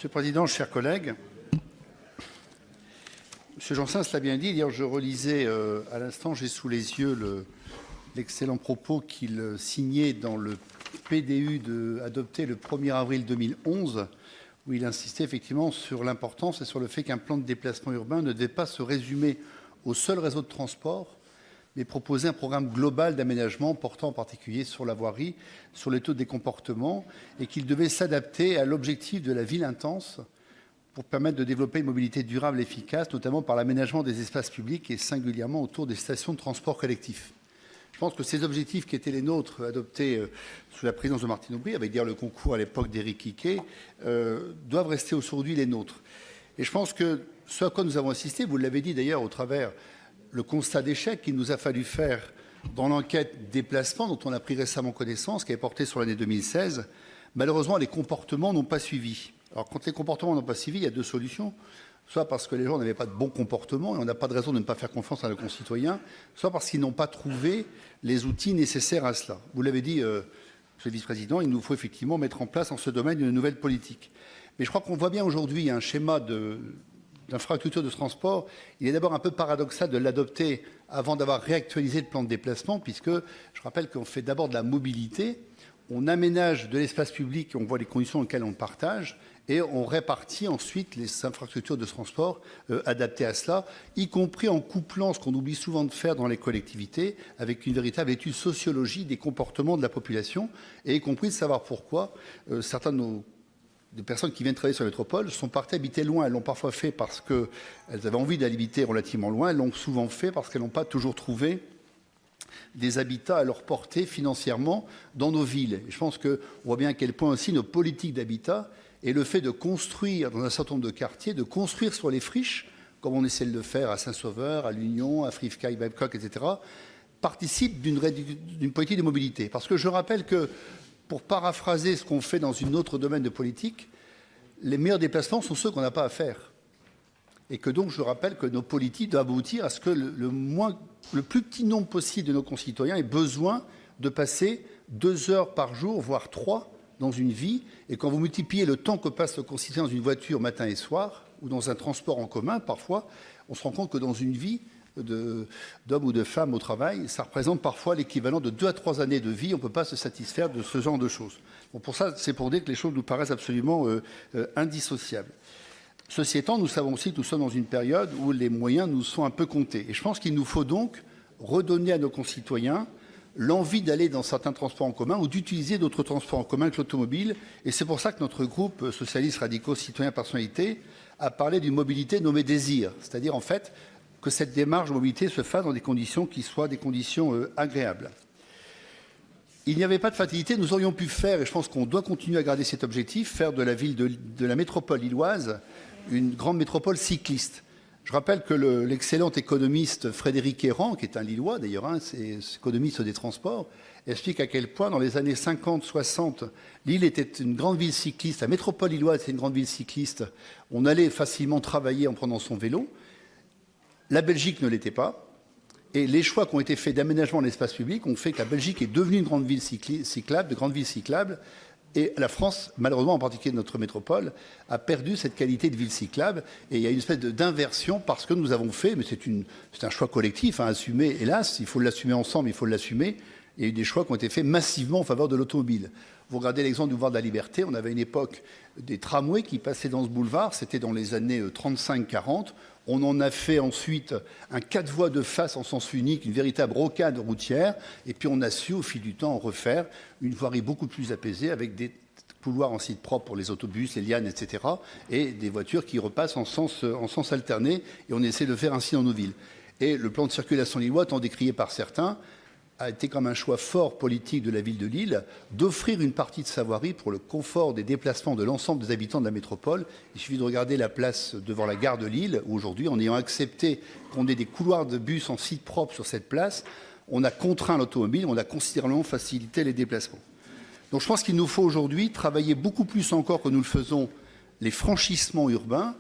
Monsieur le Président, chers collègues, M. Janssens l'a bien dit, hier je relisais à l'instant, j'ai sous les yeux l'excellent propos qu'il signait dans le PDU adopté le 1er avril 2011, où il insistait effectivement sur l'importance et sur le fait qu'un plan de déplacement urbain ne devait pas se résumer au seul réseau de transport, mais proposer un programme global d'aménagement portant en particulier sur la voirie, sur les taux des comportements, et qu'il devait s'adapter à l'objectif de la ville intense pour permettre de développer une mobilité durable et efficace, notamment par l'aménagement des espaces publics et singulièrement autour des stations de transport collectif. Je pense que ces objectifs qui étaient les nôtres, adoptés sous la présidence de Martine Aubry, avec d'ailleurs le concours à l'époque d'Éric Quiquet, doivent rester aujourd'hui les nôtres. Et je pense que ce à quoi nous avons assisté, vous l'avez dit d'ailleurs au travers le constat d'échec qu'il nous a fallu faire dans l'enquête déplacement dont on a pris récemment connaissance, qui est portée sur l'année 2016, malheureusement les comportements n'ont pas suivi. Alors quand les comportements n'ont pas suivi, il y a deux solutions. Soit parce que les gens n'avaient pas de bons comportements et on n'a pas de raison de ne pas faire confiance à nos concitoyens, soit parce qu'ils n'ont pas trouvé les outils nécessaires à cela. Vous l'avez dit, Monsieur le Vice-président, il nous faut effectivement mettre en place en ce domaine une nouvelle politique. Mais je crois qu'on voit bien aujourd'hui un schéma d'infrastructure de transport. Il est d'abord un peu paradoxal de l'adopter avant d'avoir réactualisé le plan de déplacement, puisque je rappelle qu'on fait d'abord de la mobilité, on aménage de l'espace public, on voit les conditions dans lesquelles on le partage, et on répartit ensuite les infrastructures de transport adaptées à cela, y compris en couplant ce qu'on oublie souvent de faire dans les collectivités, avec une véritable étude sociologique des comportements de la population, et y compris de savoir pourquoi certains de personnes qui viennent travailler sur la métropole sont parties habiter loin. Elles l'ont parfois fait parce qu'elles avaient envie d'habiter relativement loin. Elles l'ont souvent fait parce qu'elles n'ont pas toujours trouvé des habitats à leur portée financièrement dans nos villes. Et je pense qu'on voit bien à quel point aussi nos politiques d'habitat et le fait de construire dans un certain nombre de quartiers, de construire sur les friches, comme on essaie de le faire à Saint-Sauveur, à l'Union, à Frivcaille, Babcock, etc., participent d'une politique de mobilité. Parce que je rappelle que, pour paraphraser ce qu'on fait dans un autre domaine de politique, les meilleurs déplacements sont ceux qu'on n'a pas à faire. Et que donc, je rappelle que nos politiques doivent aboutir à ce que le plus petit nombre possible de nos concitoyens aient besoin de passer 2 heures par jour, voire 3, dans une vie. Et quand vous multipliez le temps que passe le concitoyen dans une voiture matin et soir, ou dans un transport en commun, parfois, on se rend compte que dans une vie d'homme ou de femme au travail, ça représente parfois l'équivalent de 2 à 3 années de vie. On ne peut pas se satisfaire de ce genre de choses. Bon, pour ça, c'est pour dire que les choses nous paraissent absolument indissociables. Ceci étant, nous savons aussi que nous sommes dans une période où les moyens nous sont un peu comptés. Et je pense qu'il nous faut donc redonner à nos concitoyens l'envie d'aller dans certains transports en commun ou d'utiliser d'autres transports en commun que l'automobile. Et c'est pour ça que notre groupe socialiste, radicaux, citoyens, personnalités a parlé d'une mobilité nommée désir. C'est-à-dire, en fait, que cette démarche de mobilité se fasse dans des conditions qui soient des conditions agréables. Il n'y avait pas de fatalité, nous aurions pu faire, et je pense qu'on doit continuer à garder cet objectif, faire de la ville de la métropole lilloise une grande métropole cycliste. Je rappelle que l'excellent économiste Frédéric Errand, qui est un Lillois d'ailleurs, c'est économiste des transports, explique à quel point dans les années 50-60, Lille était une grande ville cycliste, la métropole lilloise était une grande ville cycliste, on allait facilement travailler en prenant son vélo. La Belgique ne l'était pas. Et les choix qui ont été faits d'aménagement de l'espace public ont fait que la Belgique est devenue une grande ville cyclable, de grandes villes cyclables. Et la France, malheureusement, en particulier notre métropole, a perdu cette qualité de ville cyclable. Et il y a une espèce d'inversion parce que nous avons fait, mais c'est un choix collectif à assumer, hélas, il faut l'assumer ensemble, il faut l'assumer. Il y a eu des choix qui ont été faits massivement en faveur de l'automobile. Vous regardez l'exemple du boulevard de la Liberté, on avait une époque des tramways qui passaient dans ce boulevard, c'était dans les années 35-40. On en a fait ensuite un 4 voies de face en sens unique, une véritable rocade routière. Et puis on a su, au fil du temps, en refaire une voirie beaucoup plus apaisée avec des couloirs en site propre pour les autobus, les lianes, etc. Et des voitures qui repassent en sens alterné. Et on essaie de faire ainsi dans nos villes. Et le plan de circulation lillois, tant décrié par certains, a été comme un choix fort politique de la ville de Lille d'offrir une partie de sa voirie pour le confort des déplacements de l'ensemble des habitants de la métropole. Il suffit de regarder la place devant la gare de Lille, où aujourd'hui, en ayant accepté qu'on ait des couloirs de bus en site propre sur cette place, on a contraint l'automobile, on a considérablement facilité les déplacements. Donc je pense qu'il nous faut aujourd'hui travailler beaucoup plus encore que nous le faisons les franchissements urbains.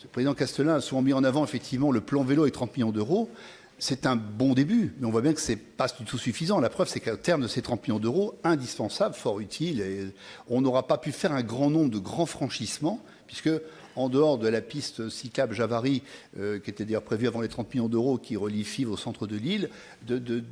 Le président Castelin a souvent mis en avant effectivement le plan vélo et 30 millions d'euros. C'est un bon début, mais on voit bien que ce n'est pas du tout suffisant. La preuve, c'est qu'à terme de ces 30 millions d'euros, indispensables, fort utiles, et on n'aura pas pu faire un grand nombre de grands franchissements, puisque en dehors de la piste cyclable Javary, qui était d'ailleurs prévue avant les 30 millions d'euros, qui relie Fives au centre de Lille, d'une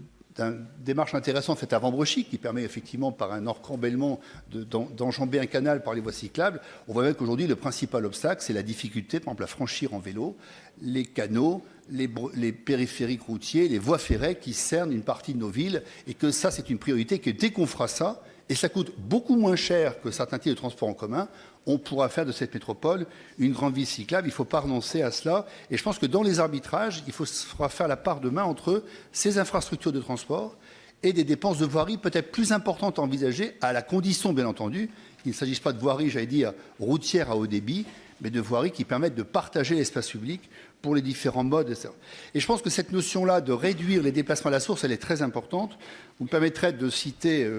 démarche intéressante faite à Vambrechy, qui permet effectivement par un encorbellement d'enjamber un canal par les voies cyclables, on voit bien qu'aujourd'hui, le principal obstacle, c'est la difficulté, par exemple, à franchir en vélo les canaux, les périphériques routiers, les voies ferrées qui cernent une partie de nos villes, et que ça, c'est une priorité, que dès qu'on fera ça, et ça coûte beaucoup moins cher que certains types de transports en commun, on pourra faire de cette métropole une grande ville cyclable. Il ne faut pas renoncer à cela. Et je pense que dans les arbitrages, il faudra faire la part de main entre ces infrastructures de transport et des dépenses de voirie peut-être plus importantes à envisager, à la condition, bien entendu, qu'il ne s'agisse pas de voirie, j'allais dire, routière à haut débit, mais de voirie qui permettent de partager l'espace public pour les différents modes, etc. Et je pense que cette notion-là de réduire les déplacements à la source, elle est très importante. Vous me permettrez de citer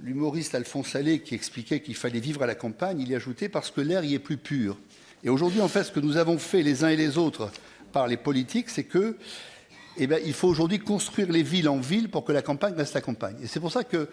l'humoriste Alphonse Allais qui expliquait qu'il fallait vivre à la campagne. Il y ajoutait parce que l'air y est plus pur. Et aujourd'hui, en fait, ce que nous avons fait les uns et les autres par les politiques, c'est que, il faut aujourd'hui construire les villes en ville pour que la campagne reste la campagne. Et c'est pour ça que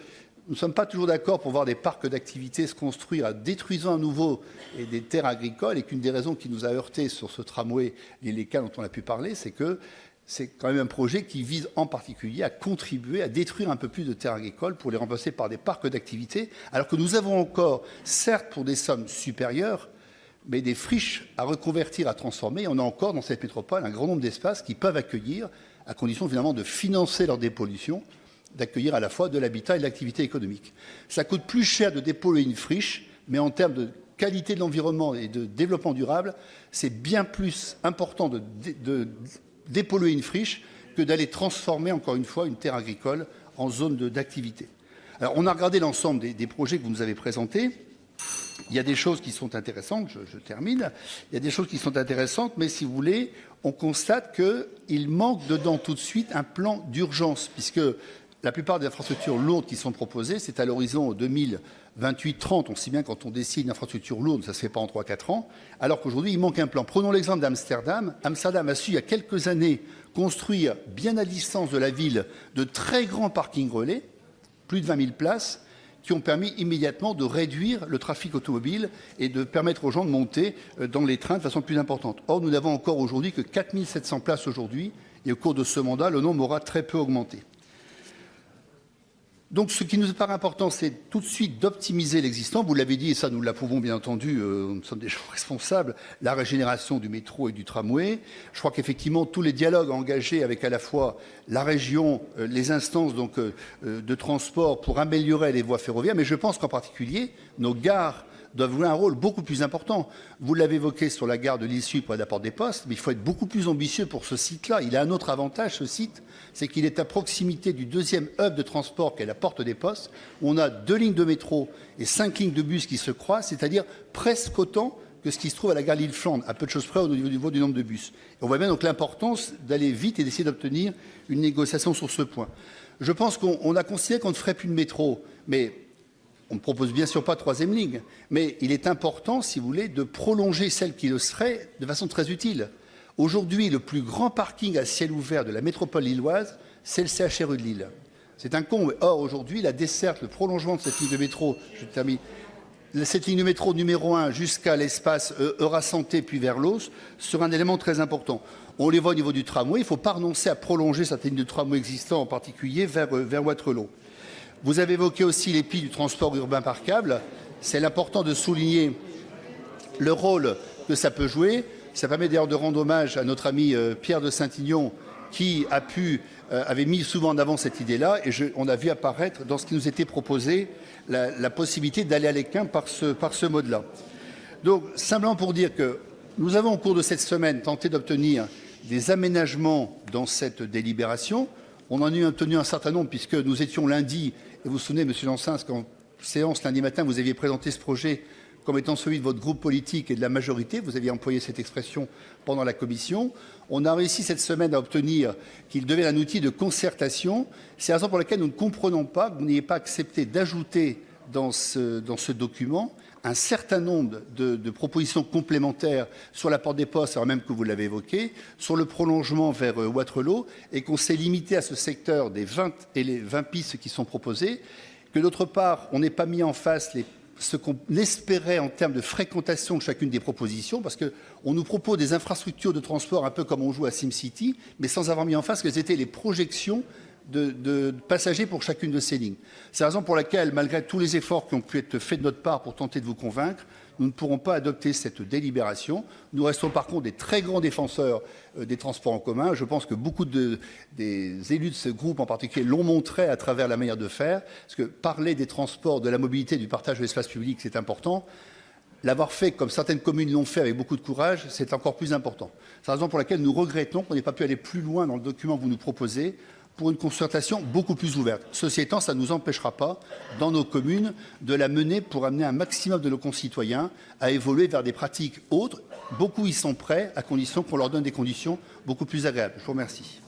nous ne sommes pas toujours d'accord pour voir des parcs d'activités se construire en détruisant à nouveau des terres agricoles, et qu'une des raisons qui nous a heurtés sur ce tramway Lille-les-Cales dont on a pu parler, c'est que c'est quand même un projet qui vise en particulier à contribuer à détruire un peu plus de terres agricoles pour les remplacer par des parcs d'activités, alors que nous avons encore, certes pour des sommes supérieures, mais des friches à reconvertir, à transformer. On a encore dans cette métropole un grand nombre d'espaces qui peuvent accueillir, à condition finalement de financer leur dépollution, d'accueillir à la fois de l'habitat et de l'activité économique. Ça coûte plus cher de dépolluer une friche, mais en termes de qualité de l'environnement et de développement durable, c'est bien plus important de dépolluer une friche que d'aller transformer, encore une fois, une terre agricole en zone d'activité. Alors, on a regardé l'ensemble des projets que vous nous avez présentés. Il y a des choses qui sont intéressantes, je termine. Il y a des choses qui sont intéressantes, mais si vous voulez, on constate qu'il manque dedans tout de suite un plan d'urgence, puisque la plupart des infrastructures lourdes qui sont proposées, c'est à l'horizon 2028-30. On sait bien quand on décide une infrastructure lourde, ça ne se fait pas en 3-4 ans, alors qu'aujourd'hui, il manque un plan. Prenons l'exemple d'Amsterdam. Amsterdam a su, il y a quelques années, construire, bien à distance de la ville, de très grands parkings relais, plus de 20 000 places, qui ont permis immédiatement de réduire le trafic automobile et de permettre aux gens de monter dans les trains de façon plus importante. Or, nous n'avons encore aujourd'hui que 4 700 places aujourd'hui, et au cours de ce mandat, le nombre aura très peu augmenté. Donc, ce qui nous paraît important, c'est tout de suite d'optimiser l'existant. Vous l'avez dit, et ça, nous l'approuvons bien entendu, nous sommes des gens responsables, la régénération du métro et du tramway. Je crois qu'effectivement, tous les dialogues engagés avec à la fois la région, les instances de transport pour améliorer les voies ferroviaires, mais je pense qu'en particulier, nos gares doivent jouer un rôle beaucoup plus important. Vous l'avez évoqué sur la gare de Lille-Sud près de la Porte des Postes, mais il faut être beaucoup plus ambitieux pour ce site-là. Il a un autre avantage, ce site, c'est qu'il est à proximité du deuxième hub de transport qu'est la Porte des Postes, où on a 2 lignes de métro et 5 lignes de bus qui se croisent, c'est-à-dire presque autant que ce qui se trouve à la gare Lille-Flandre, à peu de choses près au niveau du nombre de bus. Et on voit bien donc l'importance d'aller vite et d'essayer d'obtenir une négociation sur ce point. Je pense qu'on a considéré qu'on ne ferait plus de métro, mais on ne propose bien sûr pas de 3e ligne, mais il est important, si vous voulez, de prolonger celle qui le serait de façon très utile. Aujourd'hui, le plus grand parking à ciel ouvert de la métropole lilloise, c'est le CHRU de Lille. C'est un comble. Or, aujourd'hui, la desserte, le prolongement de cette ligne de métro, je termine, cette ligne de métro numéro 1 jusqu'à l'espace Eurasanté puis vers l'Os sera un élément très important. On les voit au niveau du tramway, il ne faut pas renoncer à prolonger cette ligne de tramway existant, en particulier vers Waterloo. Vous avez évoqué aussi les piles du transport urbain par câble. C'est important de souligner le rôle que ça peut jouer. Ça permet d'ailleurs de rendre hommage à notre ami Pierre de Saint-Ignon qui avait mis souvent en avant cette idée-là. Et on a vu apparaître dans ce qui nous était proposé la possibilité d'aller à l'Équin par ce mode-là. Donc, simplement pour dire que nous avons au cours de cette semaine tenté d'obtenir des aménagements dans cette délibération. On en a obtenu un certain nombre puisque nous étions lundi, et vous vous souvenez, M. Janssens, qu'en séance lundi matin, vous aviez présenté ce projet comme étant celui de votre groupe politique et de la majorité. Vous aviez employé cette expression pendant la commission. On a réussi cette semaine à obtenir qu'il devienne un outil de concertation. C'est la raison pour laquelle nous ne comprenons pas que vous n'ayez pas accepté d'ajouter dans ce document un certain nombre de propositions complémentaires sur la Porte des Postes, alors même que vous l'avez évoqué, sur le prolongement vers Waterloo, et qu'on s'est limité à ce secteur des 20 et les 20 pistes qui sont proposées, que d'autre part, on n'ait pas mis en face ce qu'on espérait en termes de fréquentation de chacune des propositions, parce qu'on nous propose des infrastructures de transport un peu comme on joue à SimCity, mais sans avoir mis en face quelles étaient les projections de passagers pour chacune de ces lignes. C'est la raison pour laquelle, malgré tous les efforts qui ont pu être faits de notre part pour tenter de vous convaincre, nous ne pourrons pas adopter cette délibération. Nous restons par contre des très grands défenseurs des transports en commun. Je pense que beaucoup des élus de ce groupe en particulier l'ont montré à travers la manière de faire, parce que parler des transports, de la mobilité, du partage de l'espace public, c'est important. L'avoir fait, comme certaines communes l'ont fait avec beaucoup de courage, c'est encore plus important. C'est la raison pour laquelle nous regrettons qu'on n'ait pas pu aller plus loin dans le document que vous nous proposez, pour une concertation beaucoup plus ouverte. Ceci étant, ça ne nous empêchera pas, dans nos communes, de la mener pour amener un maximum de nos concitoyens à évoluer vers des pratiques autres. Beaucoup y sont prêts, à condition qu'on leur donne des conditions beaucoup plus agréables. Je vous remercie.